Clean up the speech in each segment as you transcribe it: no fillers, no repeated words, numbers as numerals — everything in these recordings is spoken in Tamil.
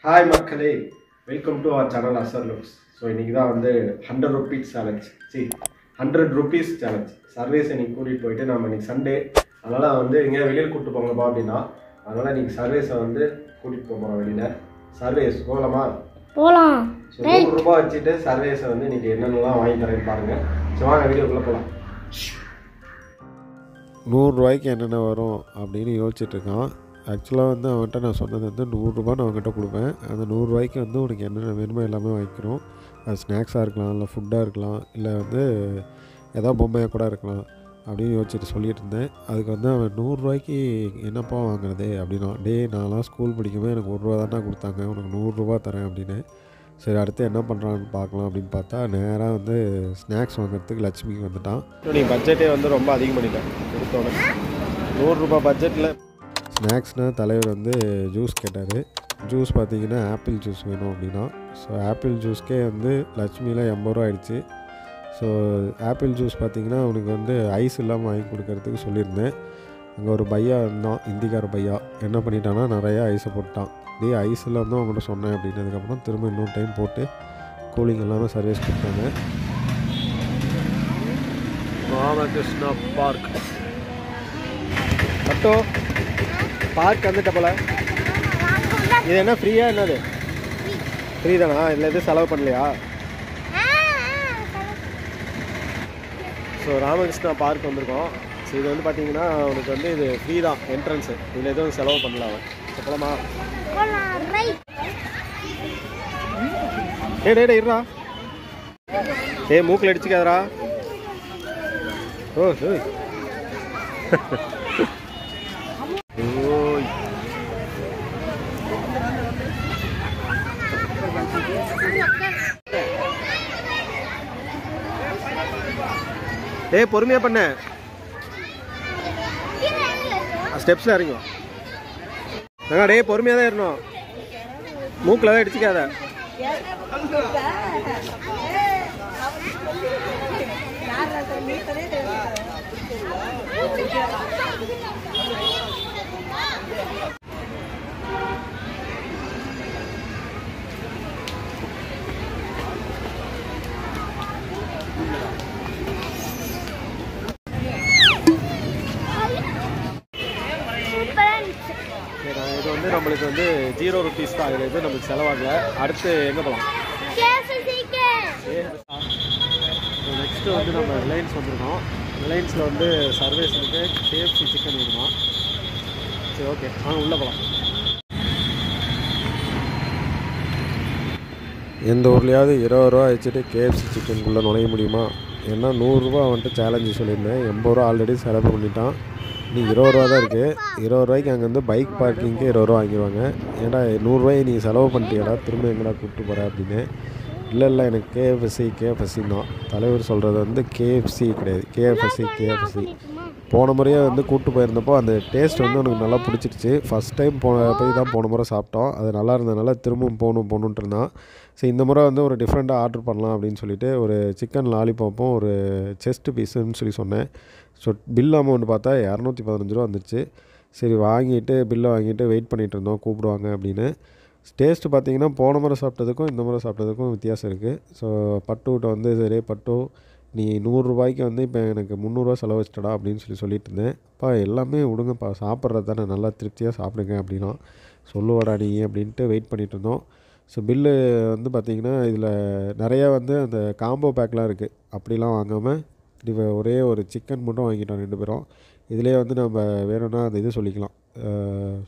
ஹாய் மக்களே, welcome to our channel Asr looks. So இன்றைக்கி தான் வந்து 100 rupees challenge 100 rupees challenge services இன்னைக்கு கூட்டிகிட்டு போயிட்டு நம்ம இன்றைக்கி சண்டே, அதனால் வந்து எங்கேயா வெளியில் கூப்பிட்டு போங்கப்பா அப்படின்னா, அதனால் இன்றைக்கி சர்வேஸை வந்து கூட்டிகிட்டு போகிறோம் வெளியில். சர்வேஸ் போகலாமா? போகலாம். ஸோ 100 ரூபா வச்சுட்டு சர்வேஸை வந்து இன்றைக்கி என்னென்னலாம் வாங்கி தரேன்னு பாருங்கள். ஸோ வாங்க வீடியோக்குள்ளே போகலாம். 100 ரூபாய்க்கு என்னென்ன வரும் அப்படின்னு யோசிச்சுட்ருக்கான். ஆக்சுவலாக வந்து அவன்கிட்ட நான் சொன்னது வந்து 100 ரூபா நான் அவன்கிட்ட கொடுப்பேன். அந்த 100 ரூபாய்க்கு வந்து உனக்கு என்னென்ன வேணுமோ எல்லாமே வாங்கிக்கிறோம். அது ஸ்நாக்ஸாக இருக்கலாம், இல்லை ஃபுட்டாக இருக்கலாம், இல்லை வந்து ஏதாவது பொம்மையாக கூட இருக்கலாம் அப்படின்னு யோசிச்சுட்டு சொல்லிட்டு இருந்தேன். அதுக்கு வந்து அவன் 100 ரூபாய்க்கு என்னப்பா வாங்குறது அப்படின்னா, நான்லாம் ஸ்கூல் படிக்கும்போது எனக்கு 1 ரூபா தானே கொடுத்தாங்க, உனக்கு 100 ரூபா தரேன் அப்படின்னு. சரி, அடுத்து என்ன பண்ணுறான்னு பார்க்கலாம் அப்படின்னு பார்த்தா நேராக வந்து ஸ்நாக்ஸ் வாங்குறதுக்கு லட்சுமிக்கு வந்துட்டான். நீ பட்ஜெட்டே வந்து ரொம்ப அதிகம் பண்ணிட்டேன் கொடுத்தோட. 100 ரூபா பட்ஜெட்டில் ஸ்நாக்ஸ்னால் தலைவர் வந்து ஜூஸ் கேட்டார். ஜூஸ் பார்த்திங்கன்னா ஆப்பிள் ஜூஸ் வேணும் அப்படின்னா. ஸோ ஆப்பிள் ஜூஸ்க்கே வந்து லட்சுமியில் 80 ரூபா ஆயிடுச்சு. ஸோ ஆப்பிள் ஜூஸ் பார்த்திங்கன்னா அவனுக்கு வந்து ஐஸ் இல்லாமல் வாங்கி கொடுக்கறதுக்கு சொல்லியிருந்தேன். அங்கே ஒரு பையா இருந்தான், இந்திக்கார பையா. என்ன பண்ணிட்டான்னா நிறையா ஐஸை போட்டான். ஐஸ் இல்லாமல் தான் அவங்கள்ட்ட சொன்னேன் அப்படின்னதுக்கப்புறம் திரும்ப இன்னொரு டைம் போட்டு கூலிங் இல்லாமல் சர்வீஸ் கொடுத்தாங்க. ராமகிருஷ்ணா பார்க் கட்டோ பார்க் வந்துட்ட போல. இது என்ன ஃப்ரீயா? என்னது ஃப்ரீ தானா? இதில் எதுவும் செலவு பண்ணலையா? ஸோ ராமகிருஷ்ணா பார்க் வந்திருக்கோம். ஸோ இது வந்து பார்த்தீங்கன்னா அவனுக்கு வந்து இது ஃப்ரீ தான் என்ட்ரன்ஸு. இதில் எதுவும் செலவு பண்ணல அவன். போலாமா? டே இருடா. மூக்கில் அடிச்சுக்காதரா. ஓ ஓய் டேய் பொறுமையா பண்ண. ஸ்டெப்ஸ்ல இறங்கும். டேய் பொறுமையா தான் ஏறணும், மூக்கில் தான் அடிச்சுக்காத. இது வந்து நம்மளுக்கு வந்து 0 rupees தான். இது எதுவும் நம்மளுக்கு செலவாகல. அடுத்து எங்கே போகலாம்? நெக்ஸ்ட்டு வந்து நம்ம ரிலையன்ஸ் வந்துருக்கோம். ரிலையன்ஸில் வந்து சர்வேஸ் இருக்கு. KFC சிக்கன் வேணுமா? சரி, ஓகே, உள்ளே போகலாம். எந்த ஊர்லேயாவது 20 ரூபா வச்சுட்டு KFC சிக்கனுக்குள்ளே நுழைய முடியுமா? ஏன்னா 100 ரூபா வந்துட்டு சேலஞ்சு சொல்லியிருந்தேன். 80 ரூபா ஆல்ரெடி செலவு பண்ணிட்டான். நீ 20 ரூபா தான் இருக்குது. 20 ரூபாய்க்கு அங்கே வந்து பைக் பார்க்கிங்க்கு 20 ரூபா வாங்கிடுவாங்க. ஏன்னா 100 ரூபாய் நீ செலவு பண்ணிட்டியடா, திரும்ப எங்கடா கூப்பிட்டு போகிற அப்படின்னு. இல்லை எனக்கு KFC தான். தலைவர் சொல்கிறது வந்து KFC கிடையாது, KFC. போன முறையே வந்து கூப்பிட்டு போயிருந்தப்போ அந்த டேஸ்ட் வந்து எனக்கு நல்லா பிடிச்சிருச்சு. ஃபஸ்ட் டைம் போய் தான் போன முறை சாப்பிட்டோம். அது நல்லா இருந்ததுனால திரும்பவும் போகணுன்ட்டு இருந்தான். ஸோ இந்த முறை வந்து ஒரு டிஃப்ரெண்ட்டாக ஆர்டர் பண்ணலாம் அப்படின்னு சொல்லிட்டு ஒரு சிக்கன் லாலிபாப்பும் ஒரு செஸ்ட் பீஸுன்னு சொல்லி சொன்னேன். ஸோ பில் அமௌண்ட் பார்த்தா 215 ரூபா வந்துச்சு. சரி, பில்லை வாங்கிட்டு வெயிட் பண்ணிகிட்டு இருந்தோம் கூப்பிடுவாங்க அப்படின்னு. டேஸ்ட்டு பார்த்திங்கன்னா போன முறை சாப்பிட்டதுக்கும் இந்த முறை சாப்பிட்டதுக்கும் வித்தியாசம் இருக்குது. ஸோ பட்டுக்கிட்ட வந்து சரி பட்டு, நீ 100 ரூபாய்க்கு வந்து இப்போ எனக்கு 300 ரூபா செலவு வச்சிட்டடா அப்படின்னு சொல்லிட்டு இருந்தேன். அப்பா எல்லாமே விடுங்கப்பா, சாப்பிட்றது தானே, நல்லா திருப்தியாக சாப்பிடுங்க அப்படின்னா. சொல்லுவாடா நீ அப்படின்ட்டு வெயிட் பண்ணிகிட்டு இருந்தோம். ஸோ பில்லு வந்து பார்த்திங்கன்னா இதில் நிறையா வந்து அந்த காம்போ பேக்லாம் இருக்குது. அப்படிலாம் வாங்காமல் ஒரே ஒரு சிக்கன் மட்டும் வாங்கிட்டோம் 2 பேரும். இதிலே வந்து நம்ம வேணும்னா அந்த இது சொல்லிக்கலாம்,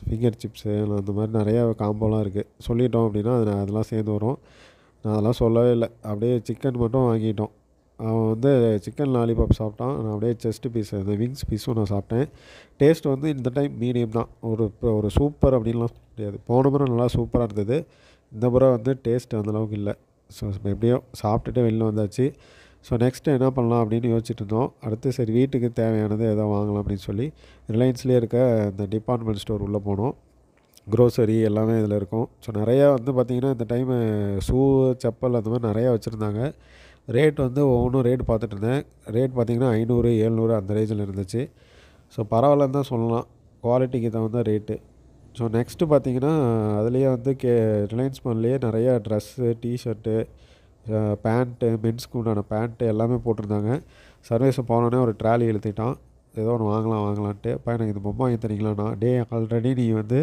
ஃபிங்கர் சிப்ஸு அந்த மாதிரி நிறையா காம்போலாம் இருக்குது. சொல்லிட்டோம் அப்படின்னா அதெல்லாம் சேர்ந்து வரும். நான் அதெல்லாம் சொல்லவே இல்லை, அப்படியே சிக்கன் மட்டும் வாங்கிட்டோம். அவன் வந்து சிக்கன் லாலிபாப் சாப்பிட்டான். நான் அப்படியே செஸ்ட் பீஸ், அந்த விங்ஸ் பீஸும் நான் சாப்பிட்டேன். டேஸ்ட் வந்து இந்த டைம் மீடியம் தான். ஒரு சூப்பர் அப்படின்லாம் முடியாது. போன முறை நல்லா சூப்பராக இருந்தது. இந்த முறை வந்து டேஸ்ட் அந்தளவுக்கு இல்லை. ஸோ எப்படியோ சாப்பிட்டுட்டு வெளில வந்தாச்சு. ஸோ நெக்ஸ்ட்டு என்ன பண்ணலாம் அப்படின்னு யோசிச்சுட்டு இருந்தோம். அடுத்து சரி வீட்டுக்கு தேவையானது எதாவது வாங்கலாம் அப்படின்னு சொல்லி ரிலையன்ஸ்லேயே இருக்க இந்த டிபார்ட்மெண்ட் ஸ்டோர் உள்ளே போனோம். க்ரோசரி எல்லாமே இதில் இருக்கும். ஸோ நிறையா வந்து பார்த்திங்கன்னா இந்த டைமு ஷூ, செப்பல் அந்த மாதிரி நிறையா வச்சுருந்தாங்க. ரேட் வந்து ஒவ்வொன்றும் ரேட் பார்த்துட்டு இருந்தேன். ரேட் பார்த்திங்கன்னா 500, 700 அந்த ரேஞ்சில் இருந்துச்சு. ஸோ பரவாயில்லன்னு தான் சொல்லலாம். குவாலிட்டிக்கு தகுந்த ரேட்டு. ஸோ நெக்ஸ்ட்டு பார்த்தீங்கன்னா அதுலேயே வந்து ரிலையன்ஸ் மால்லேயே நிறையா ட்ரெஸ்ஸு, டிஷர்ட்டு, பேண்ட்டு, மென்ஸ்க்கு உண்டான பேண்ட்டு எல்லாமே போட்டிருந்தாங்க. சர்வேஸை போனோடனே ஒரு ட்ராலி இழுத்துட்டான், ஏதோ ஒன்று வாங்கலான்ட்டு. அப்போ எனக்கு இந்த பொம்மை வாங்கி தரீங்களாண்ணா? ஆல்ரெடி நீ வந்து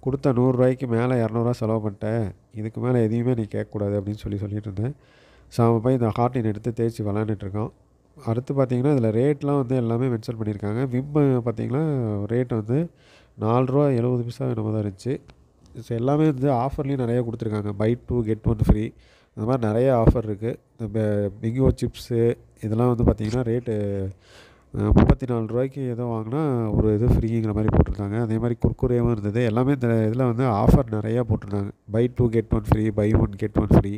கொடுத்த 100 ரூபாய்க்கு மேலே 200 செலவு பண்ணிட்டேன், இதுக்கு மேலே எதையுமே நீ கேட்கக்கூடாது அப்படின்னு சொல்லிட்டு இருந்தேன். ஸோ அவன் போய் இந்த ஹார்டின் எடுத்து தேய்ச்சி விளாண்டுட்ருக்கான். அடுத்து பார்த்திங்கன்னா இதில் ரேட்லாம் வந்து எல்லாமே மென்ஷன் பண்ணியிருக்காங்க. விம்மு பார்த்திங்கன்னா ரேட் வந்து 4 ரூபா 70 பைசா என்னமோ தான் இருந்துச்சு. ஸோ எல்லாமே வந்து ஆஃபர்லேயும் நிறையா கொடுத்துருக்காங்க. பை 2 கெட் 1 ஃப்ரீ, அந்த மாதிரி நிறைய ஆஃபர் இருக்குது. இந்த பிங்கோ சிப்ஸு இதெல்லாம் வந்து பார்த்திங்கன்னா ரேட்டு 34 ரூபாய்க்கு ஏதோ வாங்கினா ஒரு இது ஃப்ரீங்கிற மாதிரி போட்டிருந்தாங்க. அதே மாதிரி குர்குரேவும் இருந்தது. எல்லாமே இந்த இதில் வந்து ஆஃபர் நிறையா போட்டிருந்தாங்க. Buy 2 get 1 free, buy 1 get 1 free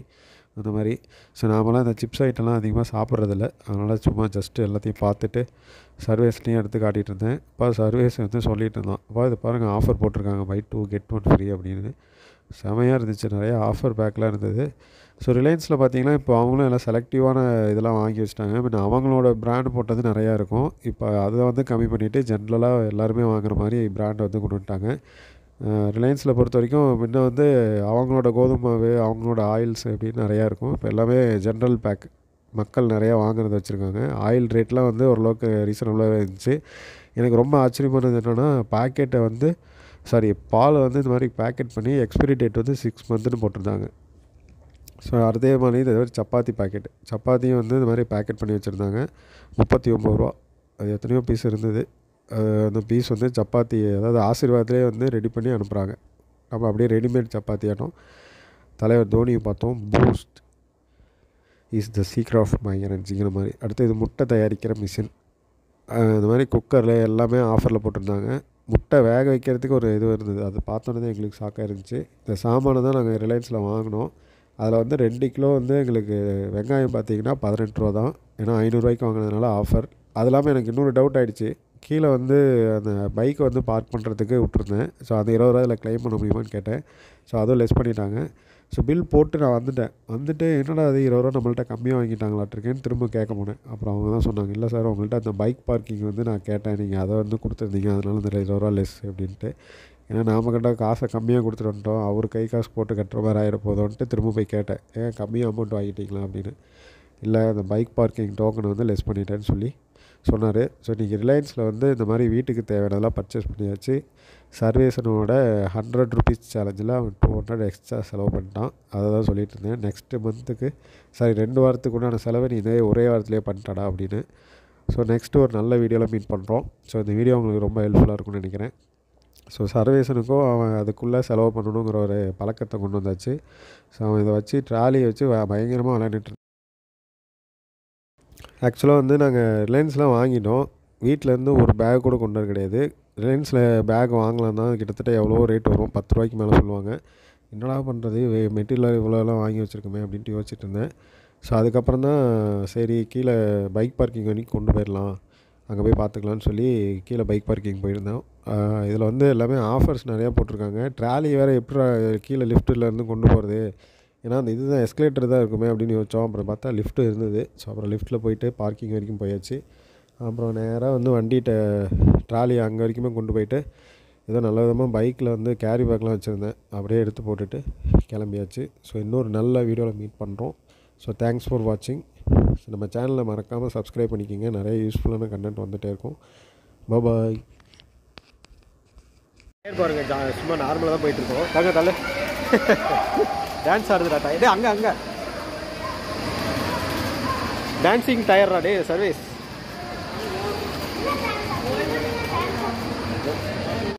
அந்த மாதிரி. ஸோ நாமெல்லாம் இந்த சிப்ஸ் ஐட்டம்லாம் அதிகமாக சாப்பிட்றதில்ல, அதனால் சும்மா ஜஸ்ட்டு எல்லாத்தையும் பார்த்துட்டு சர்வேஸ்லேயும் எடுத்து காட்டிகிட்டு இருந்தேன். இப்போ சர்வேஸ் வந்து சொல்லிகிட்டு இருந்தான், அப்போ இது பாருங்கள் ஆஃபர் போட்டிருக்காங்க பை 2 கெட் 1 ஃப்ரீ அப்படின்னு. செமையாக இருந்துச்சு, நிறையா ஆஃபர் பேக்கெலாம் இருந்தது. ஸோ ரிலையன்ஸில் பார்த்தீங்கன்னா இப்போ அவங்களும் எல்லாம் செலக்டிவான இதெல்லாம் வாங்கி வச்சுட்டாங்க. மீன் அவங்களோட ப்ராண்ட் போட்டது நிறையா இருக்கும். இப்போ அதை வந்து கம்மி பண்ணிவிட்டு ஜென்ரலாக எல்லாருமே வாங்குற மாதிரி ப்ராண்டை வந்து கொண்டு வந்துட்டாங்க. ரிலையன்ஸில் பொறுத்த வரைக்கும் முன்ன வந்து அவங்களோட கோதுமாவு, அவங்களோட ஆயில்ஸ் அப்படின்னு நிறையா இருக்கும். இப்போ எல்லாமே ஜென்ரல் பேக், மக்கள் நிறையா வாங்குறத வச்சுருக்காங்க. ஆயில் ரேட்லாம் வந்து ஓரளவுக்கு ரீசனபுளாகவே இருந்துச்சு. எனக்கு ரொம்ப ஆச்சரியமானது என்னென்னா பாக்கெட்டை வந்து பால் வந்து இந்த மாதிரி பேக்கெட் பண்ணி எக்ஸ்பைரி டேட் வந்து 6 மந்த்துன்னு போட்டிருந்தாங்க. ஸோ அதே மாதிரி இது ஒரு சப்பாத்தி பாக்கெட்டு, சப்பாத்தியும் வந்து இந்த மாதிரி பேக்கெட் பண்ணி வச்சுருந்தாங்க. 39 ரூபா, அது எத்தனையோ பீஸ் இருந்தது. அந்த பீஸ் வந்து சப்பாத்தி, அதாவது ஆசீர்வாதத்திலே வந்து ரெடி பண்ணி அனுப்புகிறாங்க. நம்ம அப்படியே ரெடிமேட் சப்பாத்தி ஆட்டோம். தலைவர் தோனியை பார்த்தோம். Boost is the secret of my எனர்ஜிங்கிற மாதிரி. அடுத்து இது முட்டை தயாரிக்கிற மிஷின், இந்த மாதிரி குக்கரில் எல்லாமே ஆஃபரில் போட்டிருந்தாங்க. முட்டை வேக வைக்கிறதுக்கு ஒரு இது இருந்தது, அது பார்த்தோன்னே தான் எங்களுக்கு ஷாக்காக இருந்துச்சு. இந்த சாமானை தான் நாங்கள் ரிலையன்ஸில் வாங்கினோம். அதில் வந்து 2 கிலோ வந்து எங்களுக்கு வெங்காயம் பார்த்திங்கன்னா 18 ரூபா தான், ஏன்னா 500 ரூபாய்க்கு வாங்கினதுனால ஆஃபர். அது இல்லாமல் எனக்கு இன்னொரு டவுட் ஆகிடுச்சு, கீழே வந்து அந்த பைக்கை வந்து பார்க் பண்ணுறதுக்கு விட்டுருந்தேன். ஸோ அந்த 20 ரூபா அதில் க்ளைம் பண்ண முடியுமான்னு கேட்டேன். ஸோ அதுவும் லெஸ் பண்ணிட்டாங்க. ஸோ பில் போட்டு நான் வந்துட்டு என்னடா அது 20 ரூபா நம்மள்ட்ட கம்மியாக வாங்கிட்டாங்களாட்டிருக்கேன்னு திரும்ப கேட்க போனேன். அப்புறம் அவங்க தான் சொன்னாங்க, இல்லை சார் உங்கள்கிட்ட அந்த பைக் பார்க்கிங் வந்து நான் கேட்டேன், நீங்கள் அதை வந்து கொடுத்துருந்தீங்க, அதனால இந்த 20 ரூபா லெஸ் அப்படின்ட்டு. ஏன்னா நாம் கிட்ட காசை கம்மியாக கொடுத்துட்டு வந்துட்டோம், அவர் கை காசு போட்டு கட்டுற மாதிரி ஆகிட போதோன்ட்டு திரும்ப போய் கேட்டேன், ஏன் கம்மியாக அமௌண்ட் வாங்கிட்டீங்களா அப்படின்னு. இல்லை அந்த பைக் பார்க்கிங் டோக்கனை வந்து லெஸ் பண்ணிட்டேன்னு சொல்லி சொன்னார். ஸோ நீங்கள் ரிலையன்ஸில் வந்து இந்த மாதிரி வீட்டுக்கு தேவையானதெல்லாம் பர்ச்சேஸ் பண்ணியாச்சு. சர்வேசனோட 100 ருபீஸ் சேலஞ்சில் அவன் 200 எக்ஸ்ட்ரா செலவு பண்ணிட்டான். அதை தான் சொல்லிட்டு இருந்தேன். நெக்ஸ்ட்டு மந்த்துக்கு 2 வாரத்துக்கு உண்டான செலவை நீ இதே ஒரே வாரத்திலே பண்ணிட்டாடா அப்படின்னு. ஸோ நெக்ஸ்ட்டு ஒரு நல்ல வீடியோவில் மீட் பண்ணுறோம். ஸோ இந்த வீடியோ உங்களுக்கு ரொம்ப ஹெல்ப்ஃபுல்லாக இருக்கும்னு நினைக்கிறேன். ஸோ சர்வேசனுக்கும் அவன் அதுக்குள்ளே செலவு பண்ணணுங்கிற ஒரு பழக்கத்தை கொண்டு வந்தாச்சு. ஸோ அவன் இதை வச்சு ட்ராலியை வச்சு பயங்கரமாக விளையாண்டுட்டு. ஆக்சுவலாக வந்து நாங்கள் ரிலையன்ஸ்லாம் வாங்கிட்டோம், வீட்டிலேருந்து ஒரு பேக் கூட கொண்டு வர கிடையாது. ரிலையன்ஸில் பேக் வாங்கலான்னா கிட்டத்தட்ட எவ்வளோ ரேட் வரும், 10 ரூபாய்க்கு மேலே சொல்லுவாங்க. என்னடா பண்ணுறது, மெட்டீரியல் இவ்வளோலாம் வாங்கி வச்சுருக்கோமே அப்படின்ட்டு யோசிச்சுட்டு இருந்தேன். ஸோ அதுக்கப்புறம் தான் சரி கீழே பைக் பார்க்கிங் வரைக்கும் கொண்டு போயிடலாம், அங்கே போய் பார்த்துக்கலான்னு சொல்லி கீழே பைக் பார்க்கிங் போயிருந்தோம். இதில் வந்து எல்லாமே ஆஃபர்ஸ் நிறையா போட்டிருக்காங்க. ட்ராலி வேறு எப்படி கீழே லிஃப்ட்டிலேருந்து கொண்டு போகிறது, ஏன்னா அந்த இதுதான் எஸ்கலேட்டர் தான் இருக்குமே அப்படின்னு யோசித்தோம். அப்புறம் பார்த்தா லிஃப்ட்டு இருந்தது. ஸோ அப்புறம் லிஃப்ட்டில் போயிட்டு பார்க்கிங் வரைக்கும் போயாச்சு. அப்புறம் நேராக வந்து வண்டிகிட்ட ட்ராலி அங்கே வரைக்குமே கொண்டு போயிட்டு ஏதோ நல்ல விதமாக பைக்கில் வந்து கேரி பேக்லாம் வச்சுருந்தேன், அப்படியே எடுத்து போட்டுட்டு கிளம்பியாச்சு. ஸோ இன்னொரு நல்ல வீடியோவில் மீட் பண்ணுறோம். ஸோ தேங்க்ஸ் ஃபார் வாட்சிங். ஸோ நம்ம சேனலை மறக்காமல் சப்ஸ்கிரைப் பண்ணிக்கிங்க, நிறைய யூஸ்ஃபுல்லான கண்டென்ட் வந்துகிட்டே இருக்கும். பாய். பாருங்க, சும்மா நார்மலாக தான் போயிட்டுருக்கோம். தாங்க தலை டான்ஸ் ஆடுதுடா, அங்கே டான்ஸிங் டயர்டா டே சர்வீஸ்.